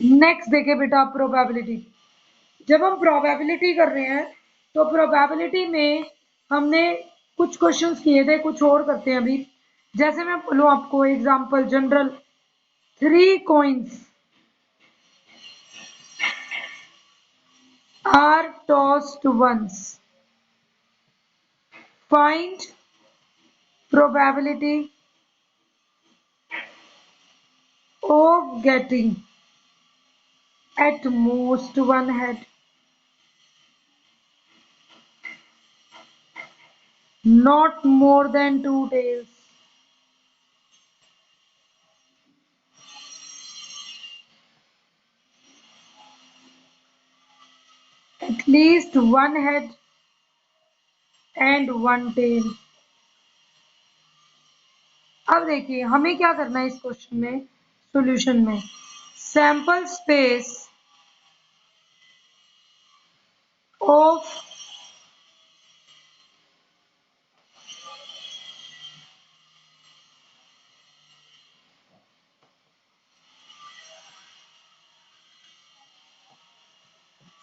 Next देखिए बेटा probability. जब हम प्रोबेबिलिटी कर रहे हैं तो प्रोबेबिलिटी में हमने कुछ क्वेश्चंस किए थे, कुछ और करते हैं अभी। जैसे मैं बोलूं आपको example general, 3 coins are tossed once. Find probability of getting at most one head, not more than 2 tails. At least one head and one tail. अब देखिए हमें क्या करना है इस क्वेश्चन में, सॉल्यूशन में। Sample space of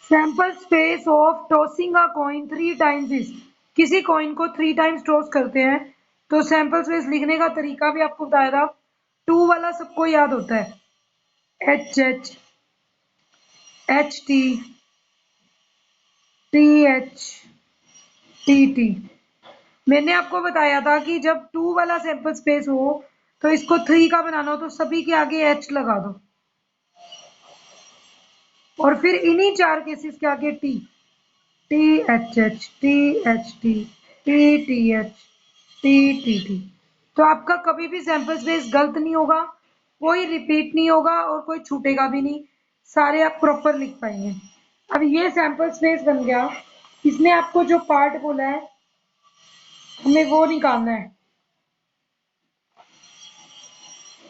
sample space of tossing a coin 3 times is, किसी कॉइन को 3 times टॉस करते हैं तो सैंपल स्पेस लिखने का तरीका भी आपको बताया था। 2 वाला सबको याद होता है, H H, H T, T H, T T. मैंने आपको बताया था कि जब 2 वाला सैंपल स्पेस हो तो इसको 3 का बनाना हो तो सभी के आगे एच लगा दो, और फिर इन्हीं 4 केसेस के आगे T, T H H, T H T, T T H, T T T. तो आपका कभी भी सैंपल स्पेस गलत नहीं होगा, कोई रिपीट नहीं होगा और कोई छूटेगा भी नहीं, सारे आप प्रॉपर लिख पाएंगे। अब ये सैंपल स्पेस बन गया, इसने आपको जो पार्ट बोला है हमें वो निकालना है।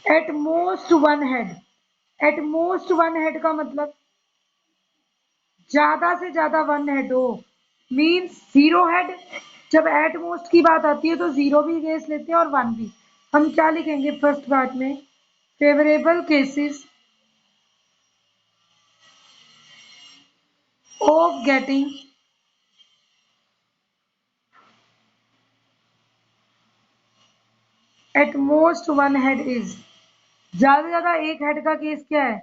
At most one head, at most one head का मतलब ज्यादा से ज्यादा वन हेड हो, मीन्स 0 हेड। जब एट मोस्ट की बात आती है तो 0 भी केस लेते हैं और 1 भी। हम क्या लिखेंगे फर्स्ट पार्ट में, favourable cases of getting at most one head is, ज्यादा से ज्यादा एक हेड का केस क्या है,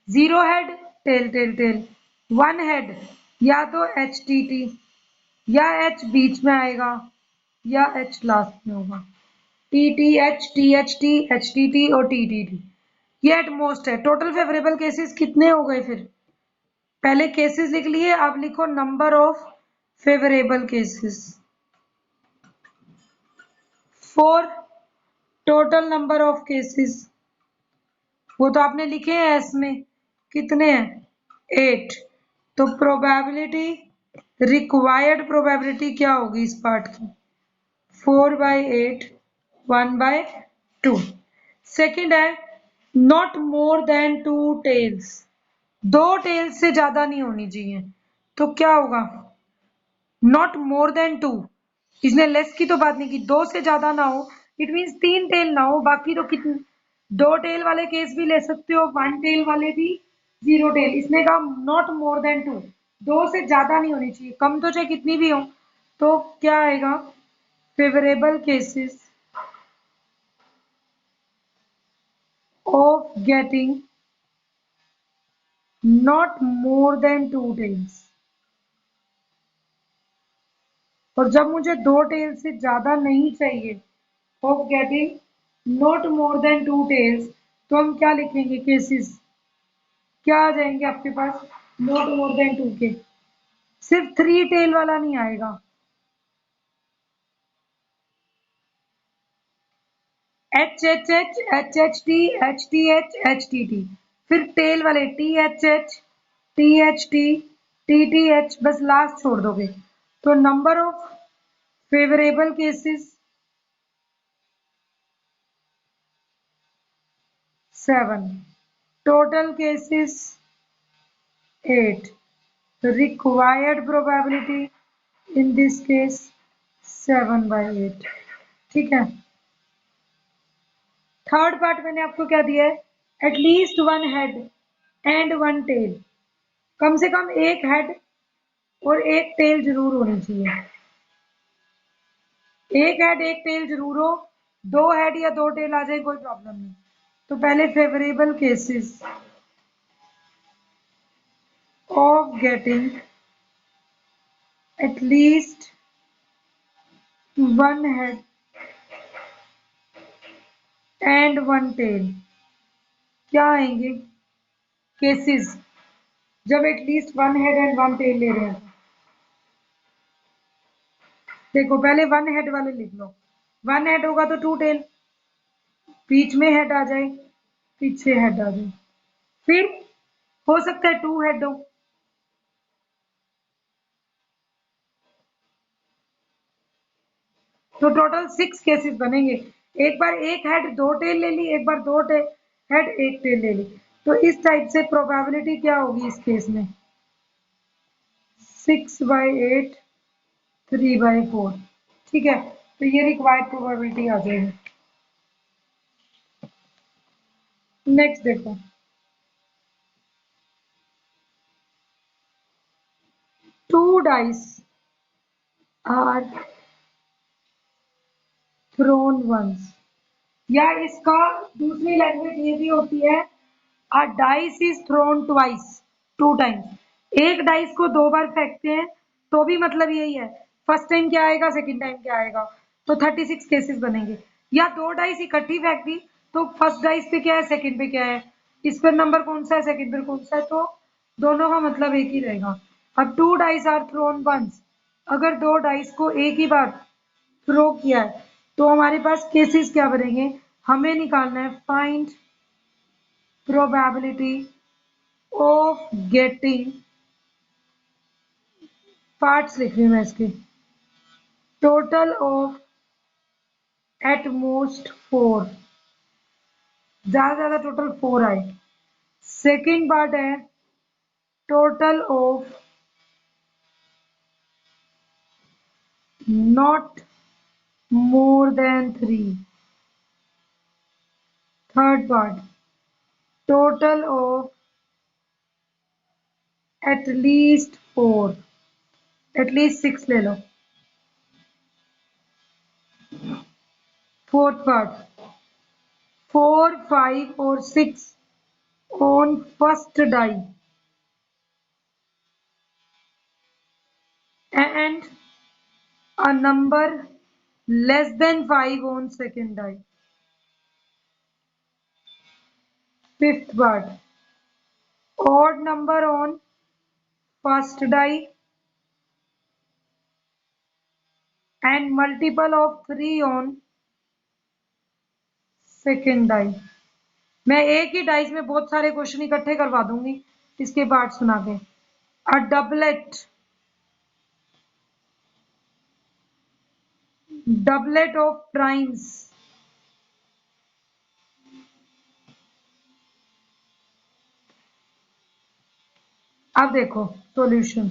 0 head, tail tail tail. 1 head या तो एच टी टी, या एच बीच में आएगा या एच लास्ट में होगा, T T H, T H T, H T T और टी टी टी। ये एट मोस्ट है। टोटल फेवरेबल केसेस कितने हो गए फिर, पहले केसेस लिख लिए, अब लिखो number of favourable cases. 4 total number of cases, वो तो आपने लिखे हैं एस में, कितने हैं 8। तो प्रोबेबिलिटी, रिक्वायर्ड प्रोबेबिलिटी क्या होगी इस पार्ट की, 4/8, 1/2। सेकेंड है not more than 2 tails, 2 tails से ज्यादा नहीं होनी चाहिए। तो क्या होगा, नॉट मोर देन 2, इसने लेस की तो बात नहीं की, 2 से ज्यादा ना हो, इट मीन्स 3 टेल ना हो। बाकी तो कितने, 2 टेल वाले केस भी ले सकते हो, 1 टेल वाले भी, 0 टेल। इसने कहा नॉट मोर देन 2, 2 से ज्यादा नहीं होनी चाहिए, कम तो चाहे कितनी भी हो। तो क्या आएगा, favourable cases of getting not more than 2 tails. और जब मुझे 2 टेल से ज्यादा नहीं चाहिए, of getting not more than 2 tails, तो हम क्या लिखेंगे केसेस, क्या आ जाएंगे आपके पास, नॉट मोर देन 2 के। सिर्फ 3 टेल वाला नहीं आएगा, H H H, H H T, H T H, H T T. फिर टेल वाले T H H, T H T, T T H, बस लास्ट छोड़ दोगे। तो number of favourable cases 7, total cases 8, required probability in this case 7/8। ठीक है। Third part मैंने आपको क्या दिया है, at least one head, and one tail. कम से कम एक हेड और एक टेल जरूर होनी चाहिए। एक हेड एक टेल जरूर हो, दो हेड या दो टेल आ जाए कोई प्रॉब्लम नहीं। तो पहले favourable cases of getting at least one head and one tail क्या आएंगे केसेस जब at least one head and one tail ले रहे हैं। देखो पहले वन हेड वाले लिख लो। वन हेड होगा तो टू टेल, बीच में हेड आ जाए, पीछे हेड आ जाए। फिर हो सकता है टू हेड हो, तो टोटल सिक्स केसेस बनेंगे। एक बार एक हेड दो टेल ले ली, एक बार दो हेड एक टेल ले ली। तो इस टाइप से प्रोबेबिलिटी क्या होगी इस केस में, 6/8 3/4। ठीक है, तो ये रिक्वायर्ड प्रोबेबिलिटी आ जाएगी। नेक्स्ट देखो, two dice are thrown once, या इसका दूसरी लैंग्वेज ये भी होती है, a dice is thrown twice, two times. एक डाइस को दो बार फेंकते हैं तो भी मतलब यही है, फर्स्ट टाइम क्या आएगा सेकंड टाइम क्या आएगा। तो 36 केसेस बनेंगे। या दो डाइस इकट्ठी फेंक दी तो फर्स्ट डाइस पे क्या है सेकंड पे क्या है, इस पर नंबर कौन सा है सेकंड पर कौन सा है, तो दोनों का मतलब एक ही रहेगा। अब two dice are thrown once, अगर दो डाइस को एक ही बार थ्रो किया है तो हमारे पास केसेस क्या बनेंगे, हमें निकालना है find probability of getting, parts लिख रही हूँ मैं इसके, total of at most four, ज्यादा ज्यादा टोटल फोर आए। सेकंड पार्ट है total of not more then three. Third part total of at least four, at least six ले लो। फोर्थ पार्ट 4 5 और 6 on first die and a number less than 5 on second die. Fifth part, odd number on first die and multiple of 3 on second die. मैं एक ही dice में बहुत सारे question इकट्ठे करवा दूंगी इसके पार्ट सुना के। अ डबलेट ऑफ प्राइम्स, अब देखो सॉल्यूशन,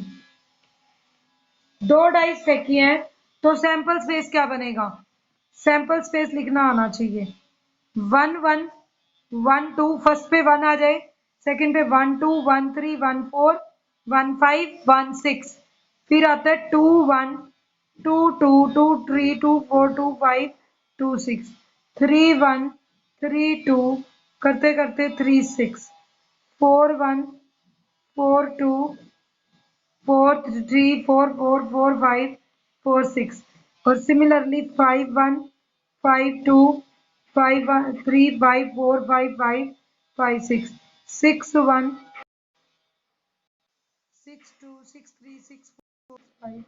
दो डाइस फेंकी हैं तो सैंपल स्पेस क्या बनेगा, सैंपल स्पेस लिखना आना चाहिए। 1 1 1 2, फर्स्ट पे 1 आ जाए, सेकंड पे 1 2 1 3 1 4 1 5 1 6, फिर आता है 2 1 2 2 2 3 2 4 2 5 2 6 3 1 3 2 करते करते 3 6 4 1 4 2 4 3 4 4 4 5 4 6, और सिमिलरली 5 1 5 2 5 1 3 5 4 5 5 5 6 6 1 6 2 6 3 6 4 5।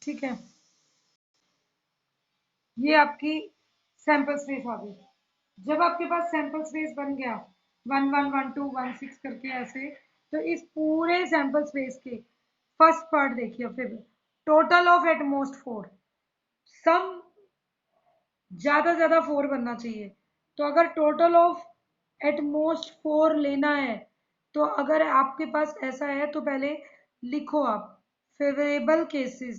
ठीक है, ये आपकी सैंपल स्पेस आ गई। जब आपके पास सैंपल स्पेस बन गया 1 1 1 2 1 6 करके ऐसे, तो इस पूरे सैंपल स्पेस के फर्स्ट पार्ट देखिए, फिर total of at most four, sum ज्यादा फोर बनना चाहिए। तो अगर total of at most four लेना है, तो अगर आपके पास ऐसा है तो पहले लिखो आप favourable cases,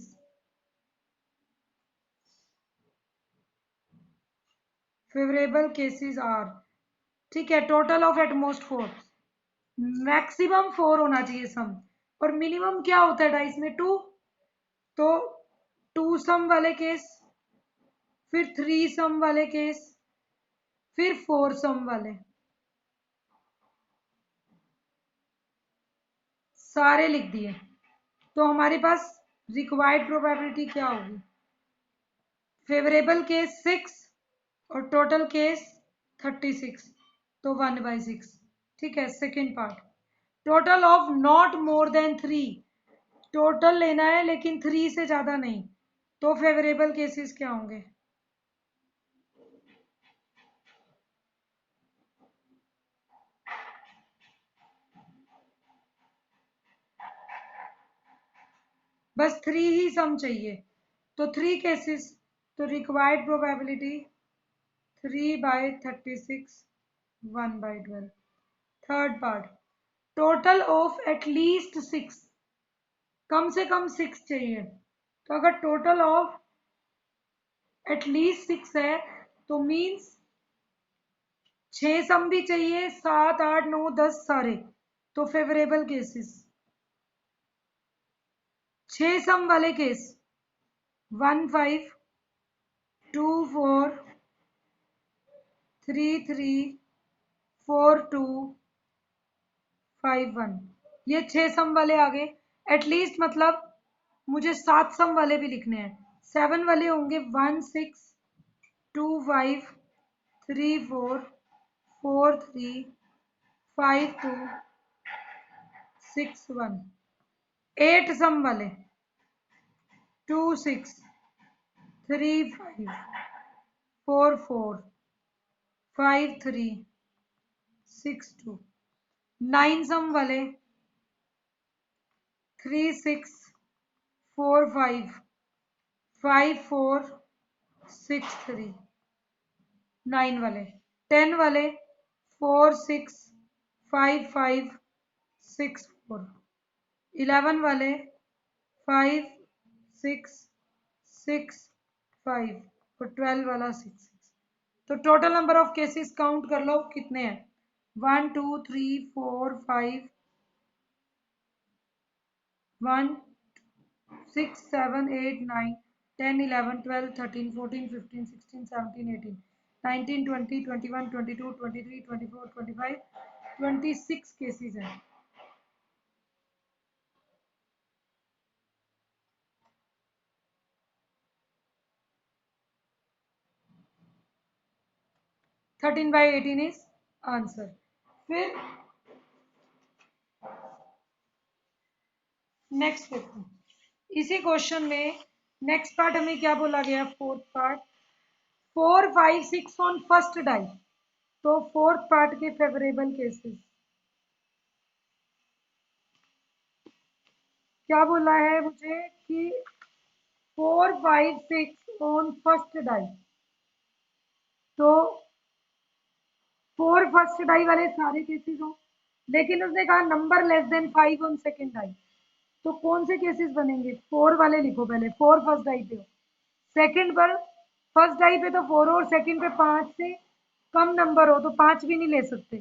favourable cases are, ठीक है, टोटल ऑफ एटमोस्ट 4, मैक्सिमम 4 होना चाहिए सम, और मिनिमम क्या होता है डाइस में 2, तो 2 सम वाले केस, फिर 3 सम वाले केस, फिर 4 सम वाले, सारे लिख दिए। तो हमारे पास रिक्वायर्ड प्रोबेबिलिटी क्या होगी, फेवरेबल केस 6 और टोटल केस 36, तो 1/6, ठीक है। Second part, total of not more then 3, total लेना है लेकिन 3 से ज्यादा नहीं, तो फेवरेबल केसेस क्या होंगे, बस 3 ही सम चाहिए, तो 3 केसेस, तो required probability 3/36, 1/12। Third part, total of at least 6, कम से कम 6 चाहिए, तो अगर टोटल ऑफ एटलीस्ट 6 है तो मीन्स 6 सम भी चाहिए, 7, 8, 9, 10 सारे, तो फेवरेबल केसेस 6 सम वाले केस 1, 5, 2, 4, 3, 3, 4, 2, 5, 1, ये 6 सम वाले आ गए। एटलीस्ट मतलब मुझे 7 सम वाले भी लिखने हैं, 7 वाले होंगे 1, 6, 2, 5, 3, 4, 4, 3, 5, 2, 6, 1, 8 सम वाले 2, 6, 3, 5, 4, 4, 5, 3, 6, 2, 9 सम वाले 3, 6, 4, 5, 5, 4, 6, 3, 9 वाले, 10 वाले 4, 6, 5, 5, 6, 4, 11 वाले 5, 6, 6, 5, और 12 वाला 6, 6, तो total number of cases count कर लो कितने हैं, 1, 2, 3, 4, 5, 1, 6, 7, 8, 9, 10, 11, 12, 13, 14, 15, 16, 17, 18, 19, 20, 21, 22, 23, 24, 25, 26 केसेस हैं। 13/18 इज आंसर। फिर नेक्स्ट देखो, इसी क्वेश्चन में नेक्स्ट पार्ट हमें क्या बोला गया, fourth part, 4, 5, 6 on first die, तो फोर्थ पार्ट के फेवरेबल केसेस क्या बोला है मुझे कि 4, 5, 6 ऑन फर्स्ट डाई, तो 4 फर्स्ट डाई वाले सारे केसेस हो, लेकिन उसने कहा number less than 5 on second die, तो कौन से केसेस बनेंगे, 4 वाले लिखो पहले, 4 फर्स्ट डाई पे हो, सेकंड पर, फर्स्ट डाई पे तो 4 हो और सेकंड पे 5 से कम नंबर हो तो 5 भी नहीं ले सकते,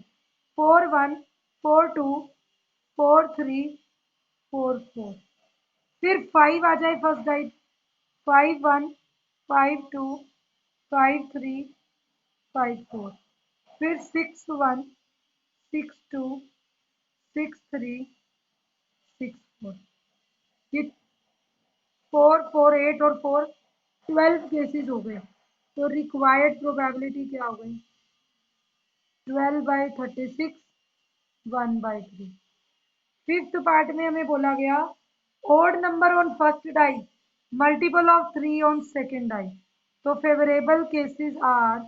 4, 1, 4, 2, 4, 3, 4, 4, फिर 5 आ जाए फर्स्ट डाई, 5, 1, 5, 2, 5, 3, 5, 4, फिर 6, 1, 6, 2, 6, 3, 6, 4, ये 4, 4, 8 और 4, 12 केसेस हो गए, तो रिक्वायर्ड प्रोबेबिलिटी क्या हो गई, 12/36, 1/3। फिफ्थ पार्ट में हमें बोला गया odd number on first die, multiple of 3 on second die, तो favourable cases are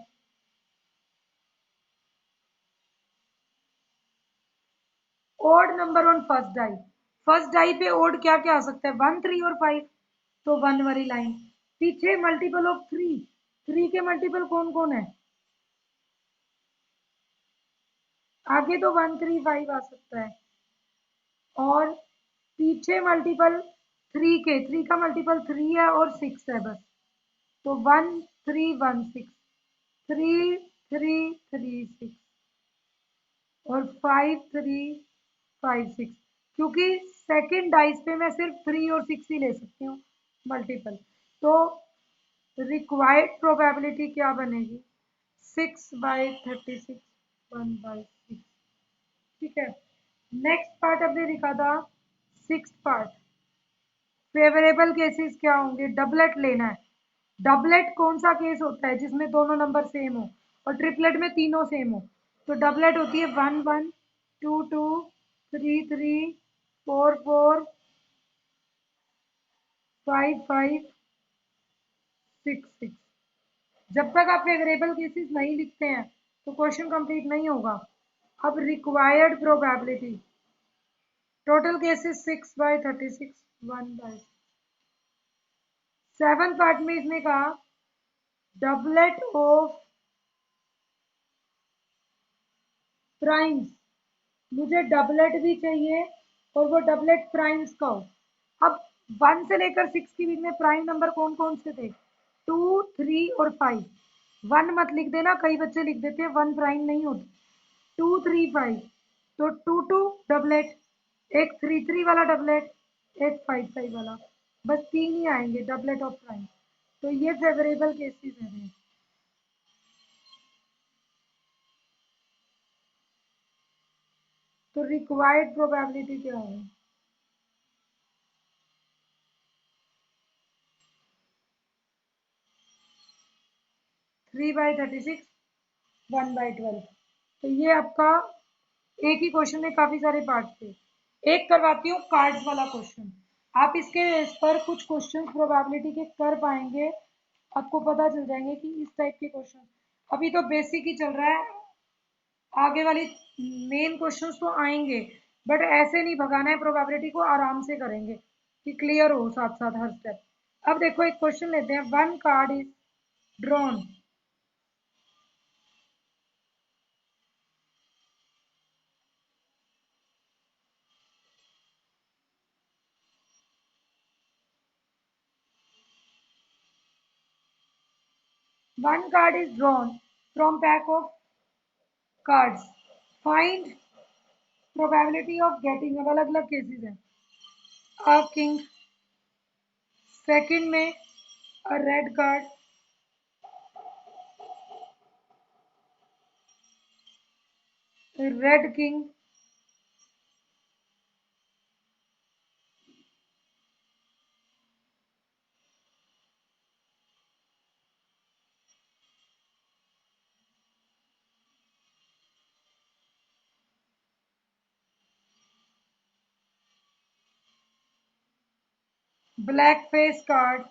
odd number on first die, first die पे ओड क्या क्या आ सकता है, 1, 3 और 5, तो 1 वाली लाइन, पीछे मल्टीपल ऑफ 3, 3 के मल्टीपल कौन कौन है, आगे तो 1, 3, 5 आ सकता है, और पीछे मल्टीपल 3 के, 3 का मल्टीपल 3 है और 6 है बस, तो 1 3 1 6, 3 3 3 6 और 5 3 5 6, क्योंकि सेकेंड डाइस पे मैं सिर्फ 3 और 6 ही ले सकती हूँ मल्टीपल, तो रिक्वायर्ड प्रोबेबिलिटी क्या बनेगी 6/36 1/6। ठीक है, नेक्स्ट पार्ट हमने लिखा था, सिक्स पार्ट फेवरेबल केसेस क्या होंगे, डबलेट लेना है। डबलेट कौन सा केस होता है जिसमें दोनों नंबर सेम हो और ट्रिपलेट में तीनों सेम हो, तो डबलेट होती है 1 1 2 2 3 3 4 4 5 5 6 6। जब तक आप फेवरेबल केसेस नहीं लिखते हैं तो क्वेश्चन कंप्लीट नहीं होगा। अब required probability, total cases 6/36 1/6। Seven part में इसने कहा डबलेट ऑफ प्राइम्स, मुझे डबलेट भी चाहिए और वो डबलेट प्राइम्स का हो। अब 1 से लेकर 6 के बीच में प्राइम नंबर कौन कौन से थे, 2 3 और 5। 1 मत लिख देना, कई बच्चे लिख देते हैं 1 प्राइम नहीं होता। 2 3 5, तो 2 2 डबलेट, एक 3 3 वाला डबलेट, एक 5 5 वाला, बस 3 ही आएंगे डबलेट ऑफ प्राइम। तो ये फेवरेबल केसेस हैं। तो रिक्वायर्ड प्रोबेबिलिटी क्या है, 3/36 1/12। तो ये आपका एक ही क्वेश्चन में काफी सारे पार्ट थे। एक करवाती हूँ कार्ड्स वाला क्वेश्चन, आप इसके इस पर कुछ क्वेश्चन प्रोबेबिलिटी के कर पाएंगे, आपको पता चल जाएंगे कि इस टाइप के क्वेश्चन। अभी तो बेसिक ही चल रहा है, आगे वाली मेन क्वेश्चंस तो आएंगे, बट ऐसे नहीं भगाना है, प्रोबेबिलिटी को आराम से करेंगे कि क्लियर हो साथ साथ हर स्टेप। अब देखो एक क्वेश्चन लेते हैं, one card is drawn, one card is drawn from pack of cards, find probability of getting, अब अलग अलग केसेस हैं, अ किंग, सेकंड में a red card, red king, black face card,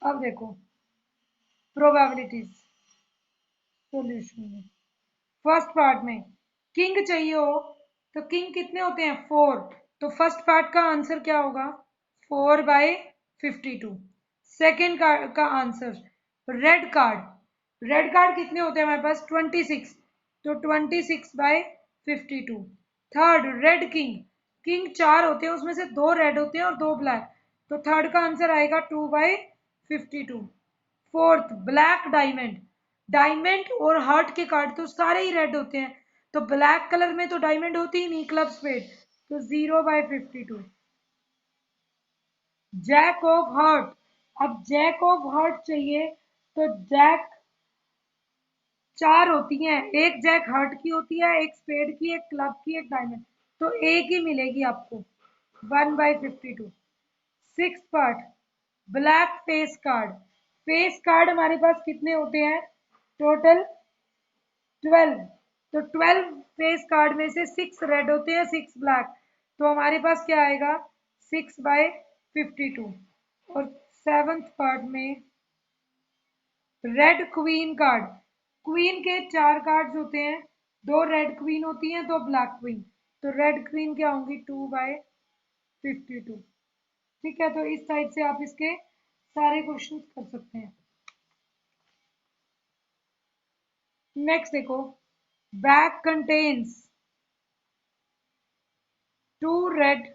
अब देखो प्रोबेबिलिटीज सॉल्यूशन में, फर्स्ट पार्ट में king चाहिए हो तो किंग कितने होते हैं 4, तो फर्स्ट पार्ट का आंसर क्या होगा 4/52। सेकेंड का answer red card, red card कितने होते हैं हमारे पास 26, तो 26/52। थर्ड रेड किंग, किंग 4 होते हैं उसमें से 2 रेड होते हैं और 2 ब्लैक, तो थर्ड का आंसर आएगा 2/52। फोर्थ ब्लैक डायमंड, डायमंड और हार्ट के कार्ड तो सारे ही रेड होते हैं, तो ब्लैक कलर में तो डायमंड होती ही नहीं, क्लब स्पेड, तो 0/52। जैक ऑफ हार्ट, अब जैक ऑफ हार्ट चाहिए तो जैक 4 होती हैं, एक जैक हार्ट की होती है, एक स्पेड की, एक क्लब की, एक डायमंड, तो एक ही मिलेगी आपको 1/52। Six part black face card, face card हमारे पास कितने होते हैं टोटल 12, तो 12 फेस कार्ड में से 6 रेड होते हैं 6 ब्लैक, तो हमारे पास क्या आएगा 6/52। और सेवंथ पार्ट में रेड क्वीन कार्ड, क्वीन के 4 कार्ड्स होते हैं, 2 रेड क्वीन होती हैं 2 ब्लैक क्वीन, तो रेड क्वीन क्या होंगी 2/52। ठीक है, तो इस टाइप से आप इसके सारे क्वेश्चन कर सकते हैं। नेक्स्ट देखो, bag contains 2 red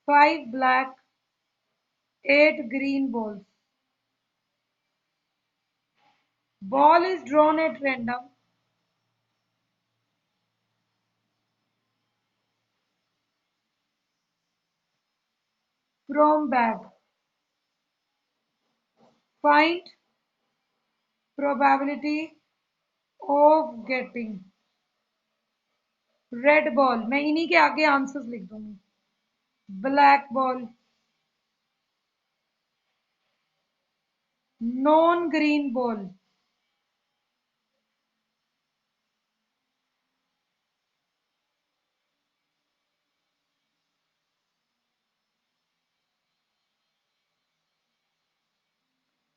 5 black 8 green balls. Ball is drawn at random from bag. Find probability of getting red ball. मैं इन्हीं के आगे आंसर्स लिख दूंगी. Black ball, non green ball,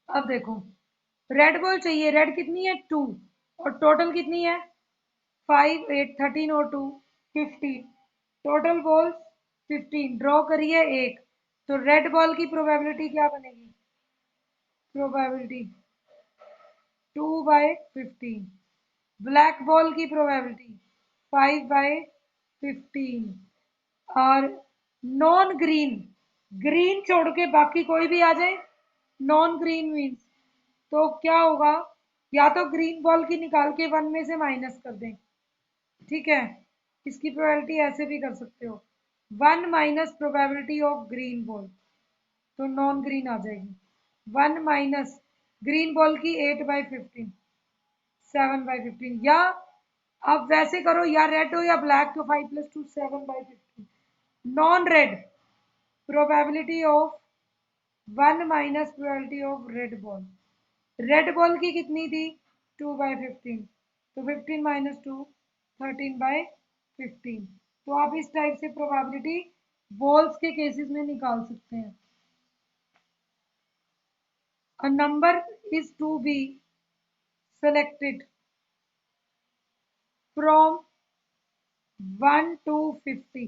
अब देखो, रेड बॉल चाहिए. रेड कितनी है? 2. और टोटल कितनी है? 5 8 13 और 2 15. Total balls 15. ड्रॉ करिए एक. तो रेड बॉल की प्रोबेबिलिटी क्या बनेगी? प्रोबेबिलिटी 2/15. ब्लैक बॉल की प्रोबेबिलिटी 5/15. और नॉन ग्रीन, ग्रीन छोड़ के बाकी कोई भी आ जाए, नॉन ग्रीन मीन्स, तो क्या होगा? या तो ग्रीन बॉल की निकाल के 1 में से माइनस कर दें. ठीक है, इसकी प्रोबेबिलिटी ऐसे भी कर सकते हो. 1 minus probability of green ball, तो नॉन ग्रीन आ जाएगी. 1 माइनस ग्रीन बॉल की 8/15, 7/15. या अब वैसे करो, या रेड हो या ब्लैक, तो 5 + 2 7/15. Non red, probability of 1 minus probability of red ball. Red ball की कितनी थी? 2/15. तो 15 माइनस 2 13/15. तो आप इस टाइप से प्रोबेबिलिटी बॉल्स के केसेस में निकाल सकते हैं. A number is to be selected from 1 to 50.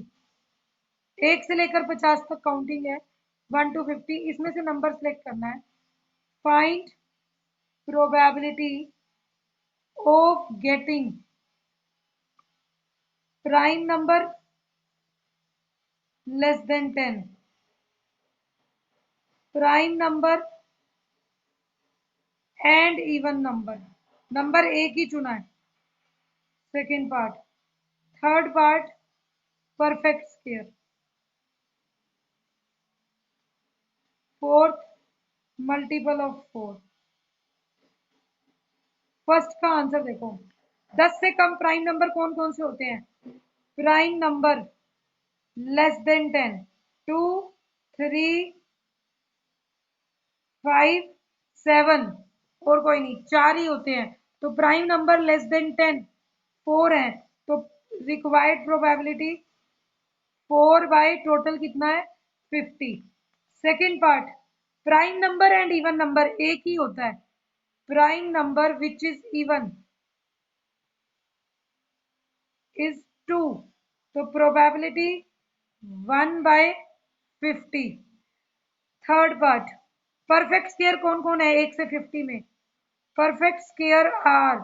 1 से लेकर 50 तक काउंटिंग है. 1 to 50, इसमें से नंबर सेलेक्ट करना है. Find probability of getting prime number less then 10, prime number and even number. Number एक ही चुना है. Second part. Third part, perfect square. Fourth, multiple of 4. First का आंसर देखो, 10 से कम प्राइम नंबर कौन कौन से होते हैं? प्राइम नंबर लेस देन 10, 2 3 5 7, और कोई नहीं, 4 ही होते हैं. तो प्राइम नंबर लेस देन 10 4 है. तो रिक्वायर्ड प्रोबेबिलिटी 4 बाय टोटल कितना है? 50. Second part, prime number and even number एक ही होता है. Prime number which is even is 2. तो probability 1/50. Third part, perfect square कौन कौन है 1 से 50 में? Perfect square are,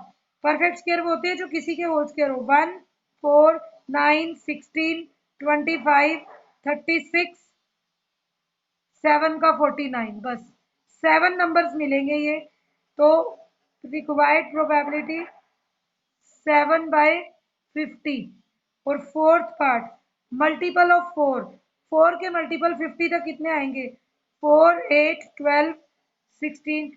perfect square वो होते हैं जो किसी के होल स्क्वायर हो. 1 4 9 16 25 36 7 का 49. बस 7 नंबर्स मिलेंगे ये. तो रिक्वायर्ड प्रोबेबिलिटी 7/50. और फोर्थ पार्ट, मल्टीपल ऑफ 4. 4 के मल्टीपल 50 तक कितने आएंगे? 4 8 12 16.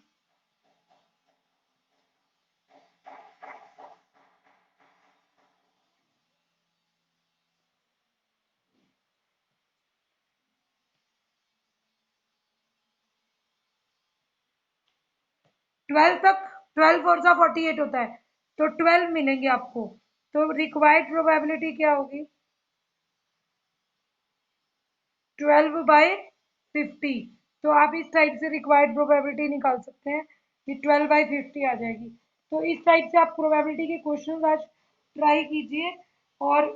12 तक, 12 4 सा 48 होता है. तो 12 मिलेंगे आपको. तो रिक्वायर्ड प्रोबेबिलिटी क्या होगी? 12/50. तो आप इस टाइप से रिक्वायर्ड प्रोबेबिलिटी निकाल सकते हैं कि 12/50 आ जाएगी. तो इस टाइप से आप प्रोबेबिलिटी के क्वेश्चन आज ट्राई कीजिए और